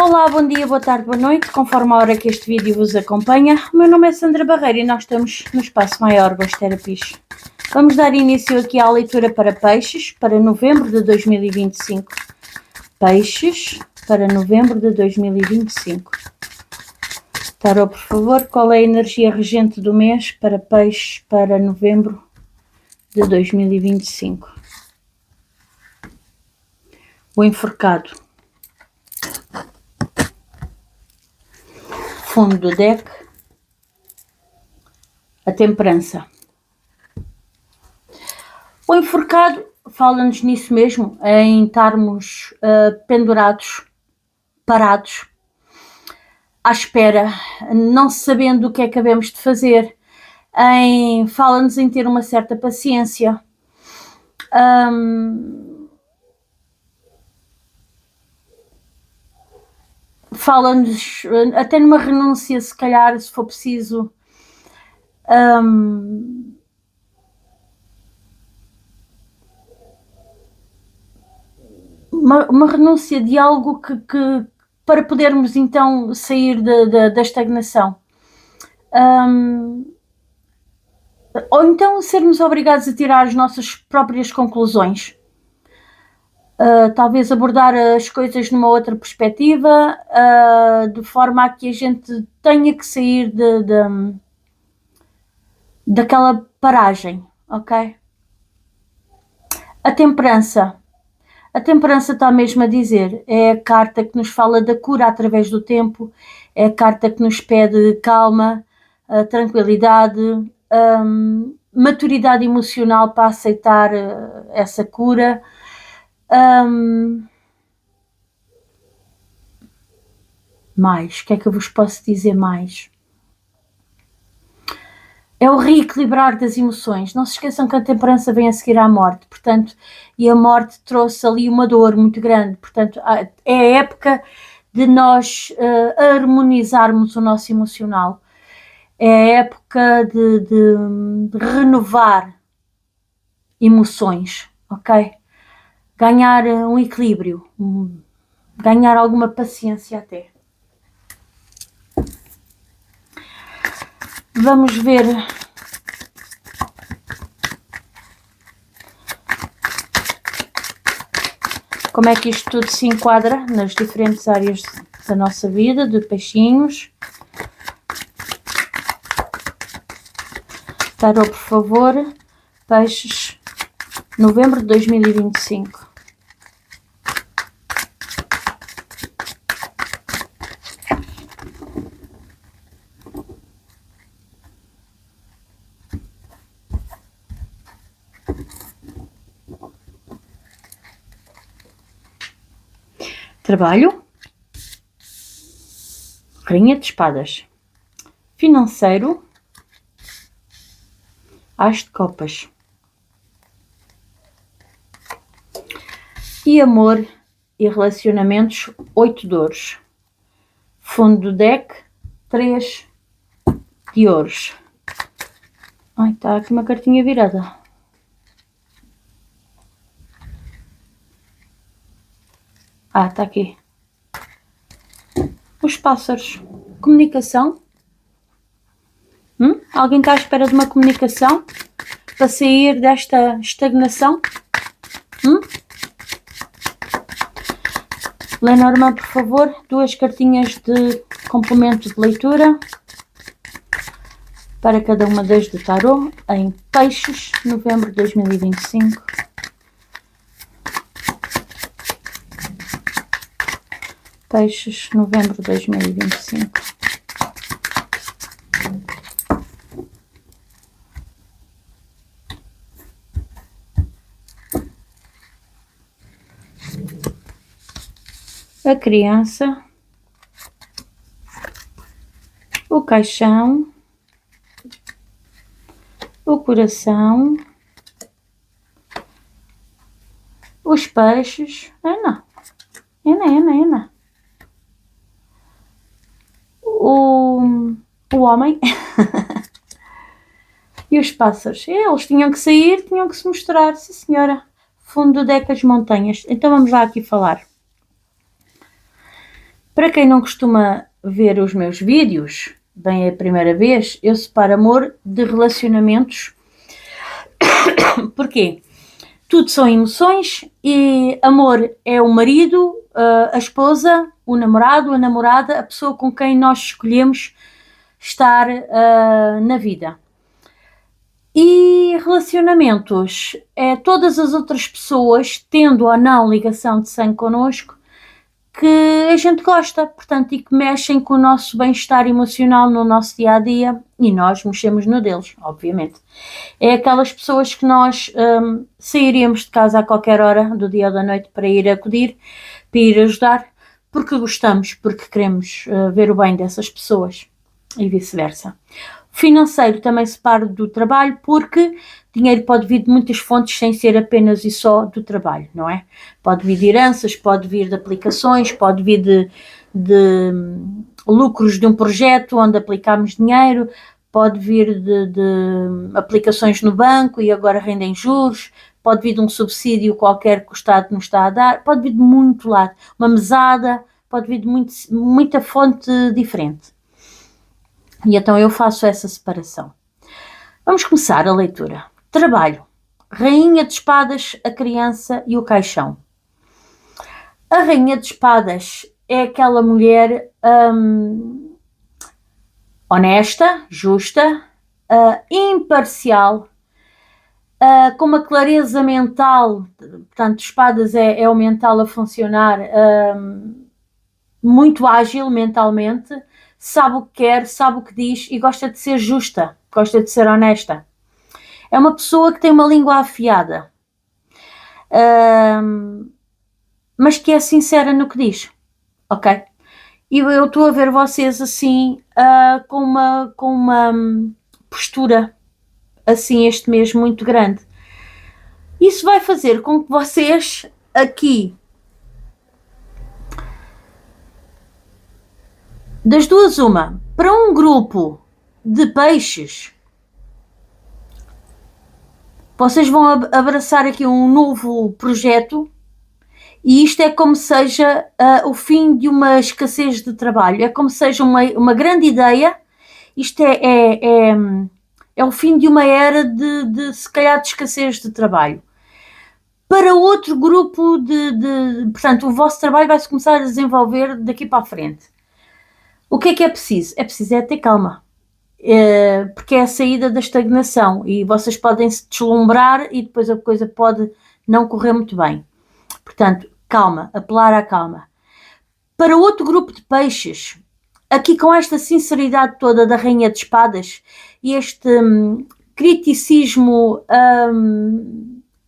Olá, bom dia, boa tarde, boa noite, conforme a hora que este vídeo vos acompanha. O meu nome é Sandra Barreira e nós estamos no Espaço Maior Ghost Therapies. Vamos dar início aqui à leitura para peixes para novembro de 2025. Peixes para novembro de 2025. Tarô, por favor, qual é a energia regente do mês para peixes para novembro de 2025? O enforcado. Fundo do deck, a temperança. O enforcado fala-nos nisso mesmo, em estarmos pendurados, parados, à espera, não sabendo o que é que havemos de fazer. Fala-nos em ter uma certa paciência. Fala-nos até numa renúncia, se calhar, se for preciso. Uma renúncia de algo que para podermos então sair da estagnação. Ou então sermos obrigados a tirar as nossas próprias conclusões. Talvez abordar as coisas numa outra perspectiva, de forma a que a gente tenha que sair daquela paragem, ok? A temperança. A temperança está mesmo a dizer, é a carta que nos fala da cura através do tempo, é a carta que nos pede calma, tranquilidade, maturidade emocional para aceitar essa cura. Mais, o que é que eu vos posso dizer mais? É o reequilibrar das emoções. Não se esqueçam que a temperança vem a seguir à morte, portanto, e a morte trouxe ali uma dor muito grande, portanto, é a época de nós harmonizarmos o nosso emocional, é a época de renovar emoções, ok? Ganhar um equilíbrio, ganhar alguma paciência até. Vamos ver como é que isto tudo se enquadra nas diferentes áreas da nossa vida, de peixinhos. Tarô, por favor, peixes, novembro de 2025. Trabalho, rainha de espadas, financeiro, as de copas e amor e relacionamentos, 8 de ouros, fundo do deck, 3 de ouros. Ai, está aqui uma cartinha virada. Está aqui. Os pássaros. Comunicação. Alguém está à espera de uma comunicação para sair desta estagnação? Lenormand, por favor, 2 cartinhas de complemento de leitura para cada uma das do tarô em peixes, novembro de 2025. Peixes, novembro de 2025. A criança, o caixão, o coração, os peixes, Ana, o homem e os pássaros. Eles tinham que sair, tinham que se mostrar, sim senhora. Fundo do deck, as montanhas. Então vamos lá aqui falar. Para quem não costuma ver os meus vídeos, bem é a primeira vez, eu separo amor de relacionamentos. Porquê? Tudo são emoções e amor é o marido, a esposa, o namorado, a namorada, a pessoa com quem nós escolhemos estar na vida. E relacionamentos é todas as outras pessoas, tendo ou não ligação de sangue connosco, que a gente gosta, portanto, e que mexem com o nosso bem-estar emocional no nosso dia-a-dia, e nós mexemos no deles, obviamente. É aquelas pessoas que nós sairíamos de casa a qualquer hora do dia ou da noite para ir acudir, para ir ajudar, porque gostamos, porque queremos ver o bem dessas pessoas, e vice-versa. Financeiro também separo do trabalho, porque dinheiro pode vir de muitas fontes sem ser apenas e só do trabalho, não é? Pode vir de heranças, pode vir de aplicações, pode vir de lucros de um projeto onde aplicamos dinheiro, pode vir de aplicações no banco e agora rendem juros, pode vir de um subsídio qualquer que o Estado nos está a dar, pode vir de muito lado, uma mesada, pode vir de muita fonte diferente. E então eu faço essa separação. Vamos começar a leitura. Trabalho. Rainha de Espadas, a criança e o caixão. A Rainha de Espadas é aquela mulher honesta, justa, imparcial, com uma clareza mental, portanto, espadas é o mental a funcionar, muito ágil mentalmente, sabe o que quer, sabe o que diz e gosta de ser justa, gosta de ser honesta. É uma pessoa que tem uma língua afiada, mas que é sincera no que diz, ok? E eu estou a ver vocês assim, com uma postura assim este mês muito grande. Isso vai fazer com que vocês aqui, das duas uma, para um grupo de peixes, vocês vão abraçar aqui um novo projeto e isto é como seja o fim de uma escassez de trabalho, é como seja uma grande ideia, isto é o fim de uma era de se calhar de escassez de trabalho. Para outro grupo portanto, o vosso trabalho vai-se começar a desenvolver daqui para a frente. O que é preciso? É preciso ter calma, porque é a saída da estagnação e vocês podem se deslumbrar e depois a coisa pode não correr muito bem. Portanto, calma, apelar à calma. Para outro grupo de peixes, aqui com esta sinceridade toda da Rainha de Espadas e este criticismo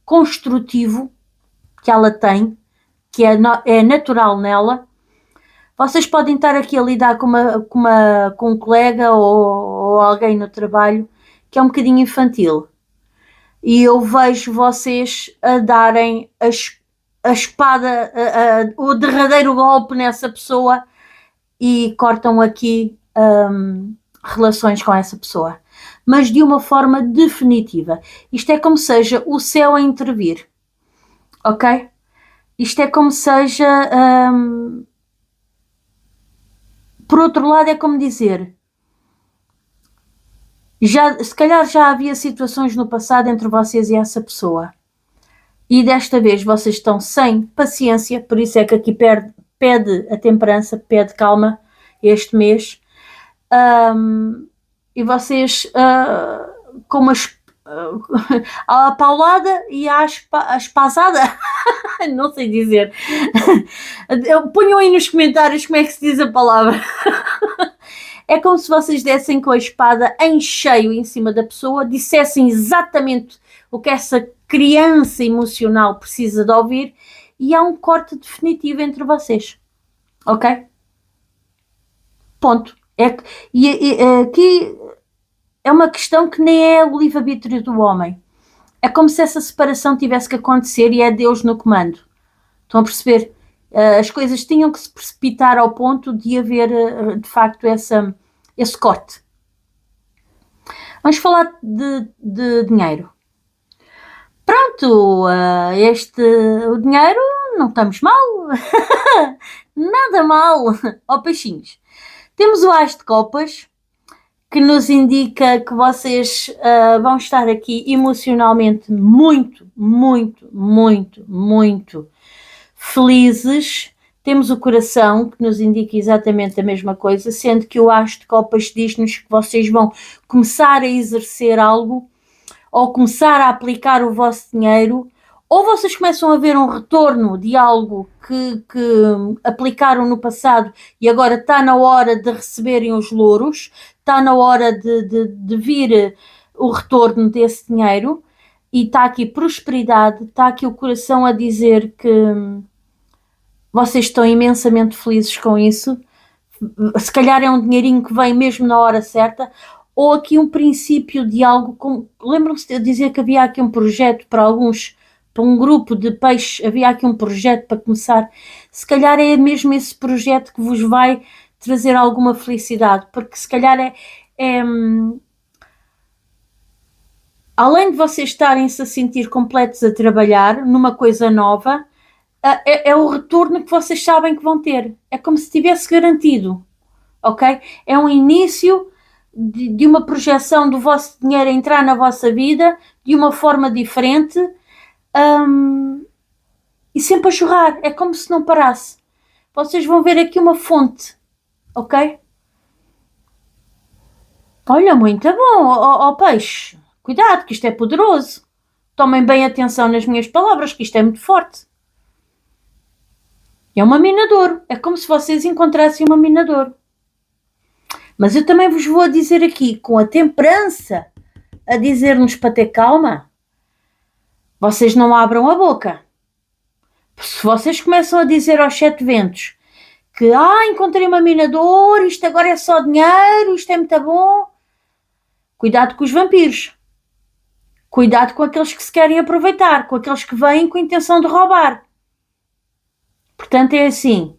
construtivo que ela tem, que é natural nela, vocês podem estar aqui a lidar com um colega ou alguém no trabalho que é um bocadinho infantil. E eu vejo vocês a darem a espada, o derradeiro golpe nessa pessoa e cortam aqui relações com essa pessoa. Mas de uma forma definitiva. Isto é como seja o céu a intervir. Ok? Isto é como seja... por outro lado, é como dizer, se calhar já havia situações no passado entre vocês e essa pessoa. E desta vez vocês estão sem paciência, por isso é que aqui pede a temperança, pede calma este mês. E vocês, com uma a paulada e a espasada, não sei dizer. Ponham aí nos comentários como é que se diz a palavra. É como se vocês dessem com a espada em cheio em cima da pessoa, dissessem exatamente o que essa criança emocional precisa de ouvir e há um corte definitivo entre vocês. Ok? Ponto. Aqui é uma questão que nem é o livre-arbítrio do homem. É como se essa separação tivesse que acontecer e é Deus no comando. Estão a perceber? As coisas tinham que se precipitar ao ponto de haver, de facto, esse corte. Vamos falar de dinheiro. Pronto, o dinheiro, não estamos mal. nada mal. Ó peixinhos, temos o As de Copas, que nos indica que vocês vão estar aqui emocionalmente muito, muito, muito, muito felizes. Temos o coração, que nos indica exatamente a mesma coisa, sendo que o As de Copas diz-nos que vocês vão começar a exercer algo, ou começar a aplicar o vosso dinheiro, ou vocês começam a ver um retorno de algo que aplicaram no passado e agora está na hora de receberem os louros, está na hora de vir o retorno desse dinheiro, e está aqui prosperidade, está aqui o coração a dizer que vocês estão imensamente felizes com isso. Se calhar é um dinheirinho que vem mesmo na hora certa, ou aqui um princípio de algo. Lembram-se de eu dizer que havia aqui um projeto para alguns, para um grupo de peixes, havia aqui um projeto para começar. Se calhar é mesmo esse projeto que vos vai trazer alguma felicidade, porque se calhar além de vocês estarem-se a sentir completos a trabalhar numa coisa nova, é o retorno que vocês sabem que vão ter. É como se tivesse garantido, ok? É um início de uma projeção do vosso dinheiro a entrar na vossa vida de uma forma diferente, e sempre a jorrar. É como se não parasse. Vocês vão ver aqui uma fonte, ok? Olha, muito bom, ó peixe. Cuidado, que isto é poderoso. Tomem bem atenção nas minhas palavras, que isto é muito forte. É uma mina de ouro. É como se vocês encontrassem uma mina de ouro. Mas eu também vos vou dizer aqui, com a temperança a dizer-nos para ter calma, vocês não abram a boca. Se vocês começam a dizer aos sete ventos que encontrei uma mina de ouro, isto agora é só dinheiro, isto é muito bom, cuidado com os vampiros. Cuidado com aqueles que se querem aproveitar, com aqueles que vêm com a intenção de roubar. Portanto, é assim,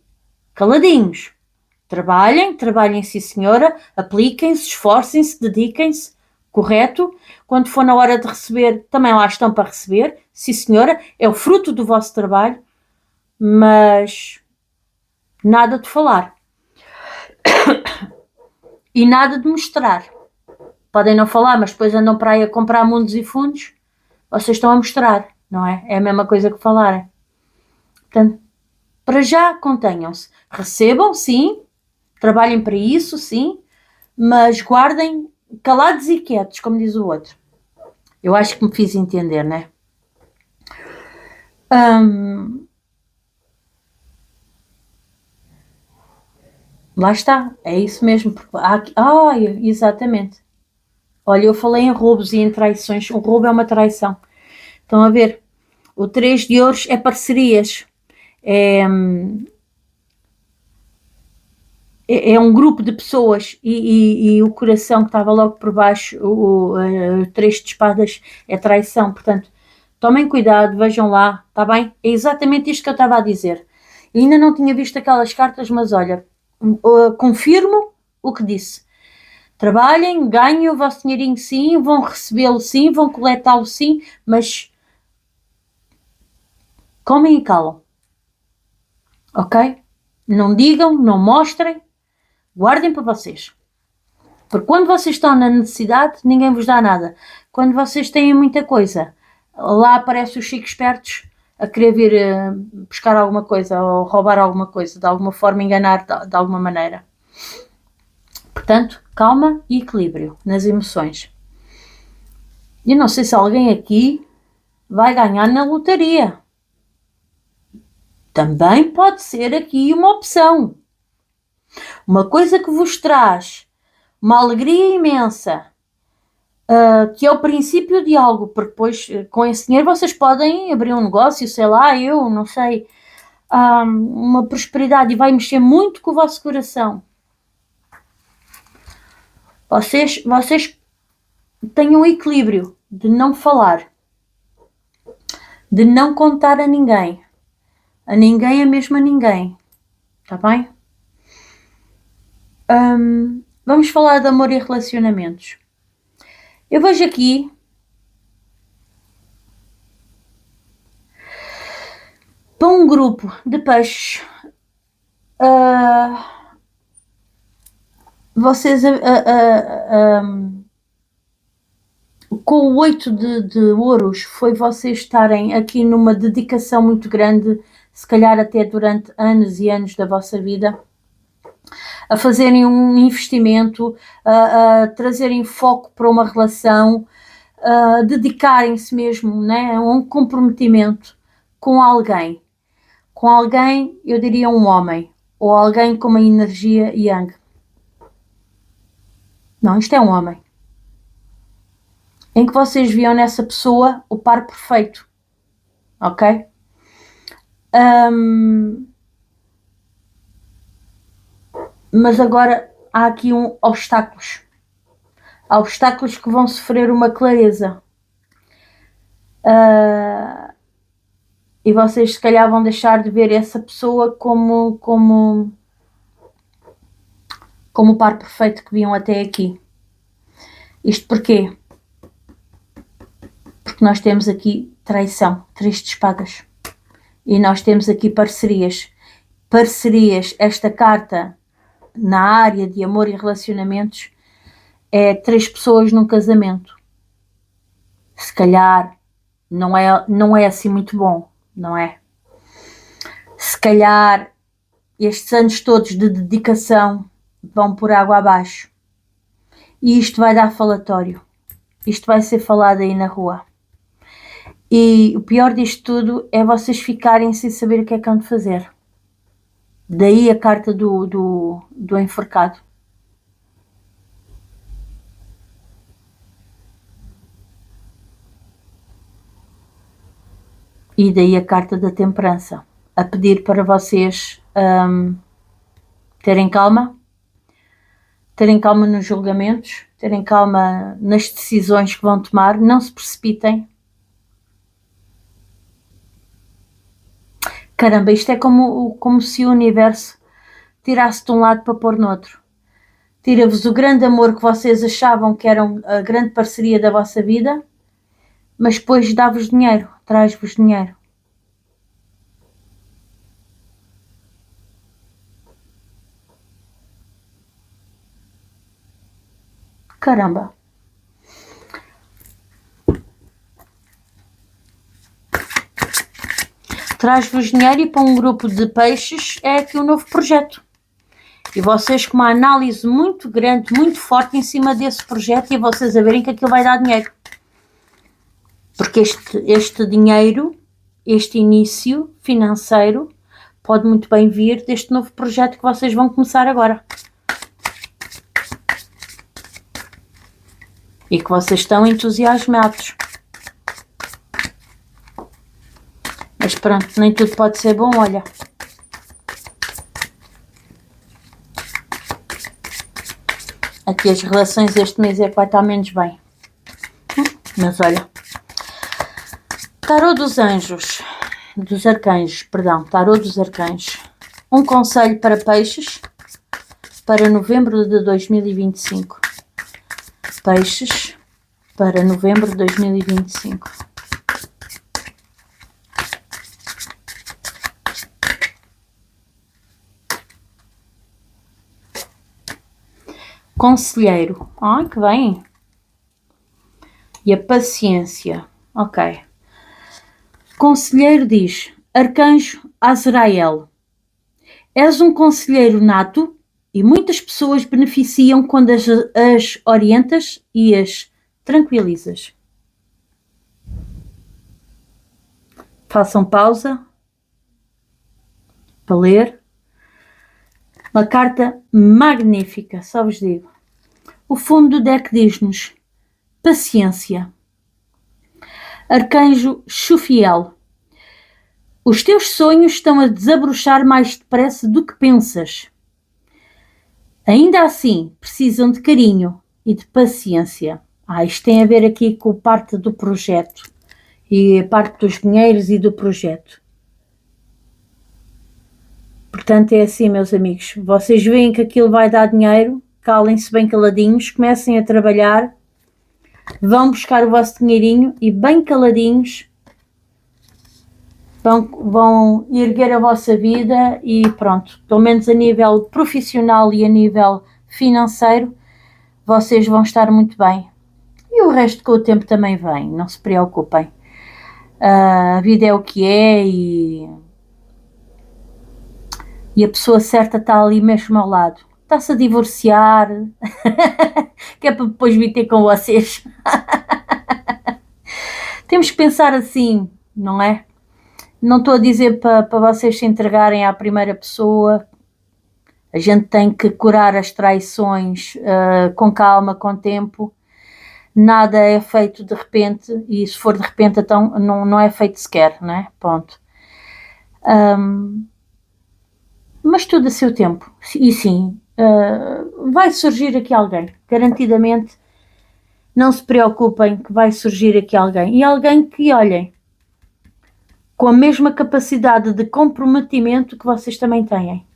caladinhos. Trabalhem sim senhora, apliquem-se, esforcem-se, dediquem-se, correto? Quando for na hora de receber, também lá estão para receber, sim senhora, é o fruto do vosso trabalho, mas nada de falar. E nada de mostrar. Podem não falar, mas depois andam para aí a comprar mundos e fundos, vocês estão a mostrar, não é? É a mesma coisa que falarem. Portanto, para já, contenham-se. Recebam, sim, trabalhem para isso, sim, mas guardem calados e quietos, como diz o outro. Eu acho que me fiz entender, não é? Lá está, é isso mesmo. Exatamente. Olha, eu falei em roubos e em traições. Um roubo é uma traição. Estão a ver? O 3 de ouros é parcerias. É um grupo de pessoas, e o coração que estava logo por baixo, o 3 de espadas, é traição. Portanto, tomem cuidado, vejam lá, está bem? É exatamente isto que eu estava a dizer. Eu ainda não tinha visto aquelas cartas, mas olha, confirmo o que disse. Trabalhem, ganhem o vosso dinheirinho sim, vão recebê-lo sim, vão coletá-lo sim, mas comem e calam. Ok? Não digam, não mostrem, guardem para vocês. Porque quando vocês estão na necessidade, ninguém vos dá nada. Quando vocês têm muita coisa, lá aparecem os chicos espertos a querer vir buscar alguma coisa ou roubar alguma coisa, de alguma forma enganar de alguma maneira. Portanto, calma e equilíbrio nas emoções. E não sei se alguém aqui vai ganhar na lotaria. Também pode ser aqui uma opção. Uma coisa que vos traz uma alegria imensa, que é o princípio de algo, porque depois com esse dinheiro vocês podem abrir um negócio, sei lá, eu não sei, uma prosperidade, e vai mexer muito com o vosso coração. Vocês tenham o equilíbrio de não falar, de não contar a ninguém é mesmo a ninguém, está bem? Vamos falar de amor e relacionamentos. Eu vejo aqui para um grupo de peixes vocês com o 8 de ouros foi vocês estarem aqui numa dedicação muito grande, se calhar até durante anos e anos da vossa vida, a fazerem um investimento, a trazerem foco para uma relação, a dedicarem-se mesmo, né, a um comprometimento com alguém. Com alguém, eu diria um homem, ou alguém com uma energia yang. Não, isto é um homem. Em que vocês viam nessa pessoa o par perfeito. Ok? Mas agora há aqui obstáculos. Há obstáculos que vão sofrer uma clareza. E vocês se calhar vão deixar de ver essa pessoa como o par perfeito que viam até aqui. Isto porquê? Porque nós temos aqui traição, 3 de espadas. E nós temos aqui parcerias. Parcerias, esta carta na área de amor e relacionamentos é 3 pessoas num casamento. Se calhar não é assim muito bom, não é? Se calhar estes anos todos de dedicação vão por água abaixo. E isto vai dar falatório. Isto vai ser falado aí na rua. E o pior disto tudo é vocês ficarem sem saber o que é que hão de fazer. Daí a carta do enforcado. E daí a carta da temperança. A pedir para vocês terem calma nos julgamentos, terem calma nas decisões que vão tomar, não se precipitem. Caramba, isto é como se o universo tirasse de um lado para pôr no outro. Tira-vos o grande amor que vocês achavam que era a grande parceria da vossa vida, mas depois dá-vos dinheiro, traz-vos dinheiro. Caramba. Traz-vos dinheiro e para um grupo de peixes é aqui um novo projeto. E vocês com uma análise muito grande, muito forte em cima desse projeto e vocês a verem que aquilo vai dar dinheiro. Porque este dinheiro, este início financeiro, pode muito bem vir deste novo projeto que vocês vão começar agora. E que vocês estão entusiasmados. Mas pronto, nem tudo pode ser bom, olha. Aqui as relações este mês é que vai estar menos bem. Mas olha. Tarô dos Anjos. Dos Arcanjos, perdão. Tarô dos Arcanjos. Um conselho para peixes para novembro de 2025. Peixes para novembro de 2025. Conselheiro. Ai, que bem. E a paciência. Ok. Conselheiro diz: Arcanjo Azrael. És um conselheiro nato e muitas pessoas beneficiam quando as orientas e as tranquilizas. Façam pausa para ler. Uma carta magnífica, só vos digo. O fundo do deck diz-nos paciência. Arcanjo Xufiel. Os teus sonhos estão a desabrochar mais depressa do que pensas. Ainda assim, precisam de carinho e de paciência. Isto tem a ver aqui com parte do projeto e a parte dos dinheiros e do projeto. Portanto, é assim, meus amigos. Vocês veem que aquilo vai dar dinheiro, calem-se bem caladinhos, comecem a trabalhar, vão buscar o vosso dinheirinho e bem caladinhos vão erguer a vossa vida e pronto, pelo menos a nível profissional e a nível financeiro, vocês vão estar muito bem. E o resto com o tempo também vem, não se preocupem. A vida é o que é e a pessoa certa está ali mesmo ao lado. Está-se a divorciar, que é para depois vir ter com vocês. Temos que pensar assim, não é? Não estou a dizer para vocês se entregarem à primeira pessoa. A gente tem que curar as traições com calma, com tempo. Nada é feito de repente, e se for de repente, então não é feito sequer, não é? Ponto. Mas tudo a seu tempo. E sim, vai surgir aqui alguém, garantidamente. Não se preocupem que vai surgir aqui alguém. E alguém que, olhem, com a mesma capacidade de comprometimento que vocês também têm.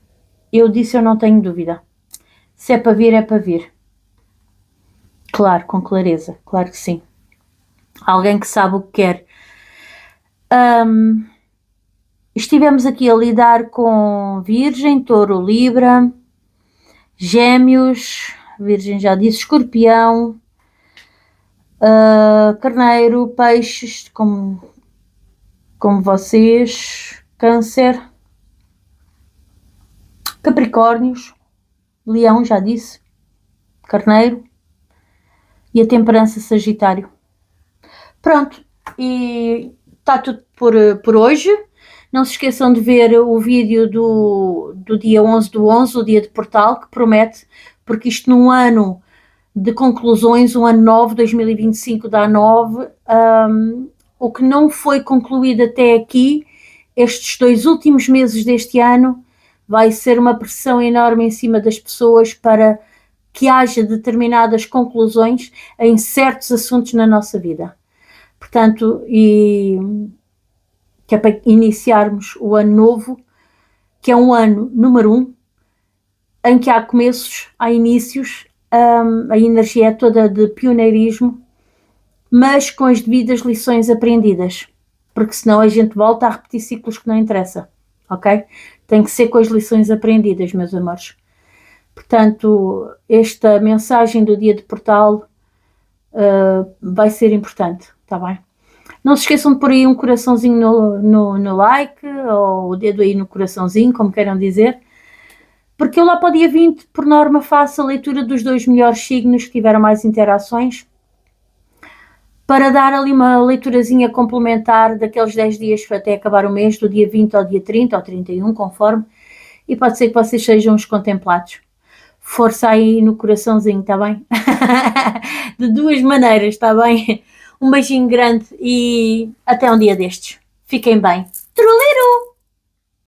Eu disse, eu não tenho dúvida. Se é para vir, é para vir. Claro, com clareza, claro que sim. Alguém que sabe o que quer. Estivemos aqui a lidar com Virgem, Touro, Libra, Gêmeos, Virgem já disse, Escorpião, Carneiro, Peixes, como vocês, Câncer, Capricórnios, Leão, já disse, Carneiro e a Temperança, Sagitário. Pronto, e está tudo por hoje. Não se esqueçam de ver o vídeo do dia 11/11, o dia de portal, que promete, porque isto num ano de conclusões, um ano 9, 2025 dá 9, o que não foi concluído até aqui, estes 2 últimos meses deste ano, vai ser uma pressão enorme em cima das pessoas para que haja determinadas conclusões em certos assuntos na nossa vida. Portanto, que é para iniciarmos o ano novo, que é um ano número 1, em que há começos, há inícios, a energia é toda de pioneirismo, mas com as devidas lições aprendidas, porque senão a gente volta a repetir ciclos que não interessa, ok? Tem que ser com as lições aprendidas, meus amores. Portanto, esta mensagem do dia de portal vai ser importante, está bem? Não se esqueçam de pôr aí um coraçãozinho no like, ou o dedo aí no coraçãozinho, como queiram dizer, porque eu lá para o dia 20, por norma, faço a leitura dos 2 melhores signos que tiveram mais interações, para dar ali uma leiturazinha complementar daqueles 10 dias até acabar o mês, do dia 20 ao dia 30 ou 31, conforme, e pode ser que vocês sejam os contemplados. Força aí no coraçãozinho, está bem? De 2 maneiras, está bem? Um beijinho grande e até um dia destes. Fiquem bem. Truliru!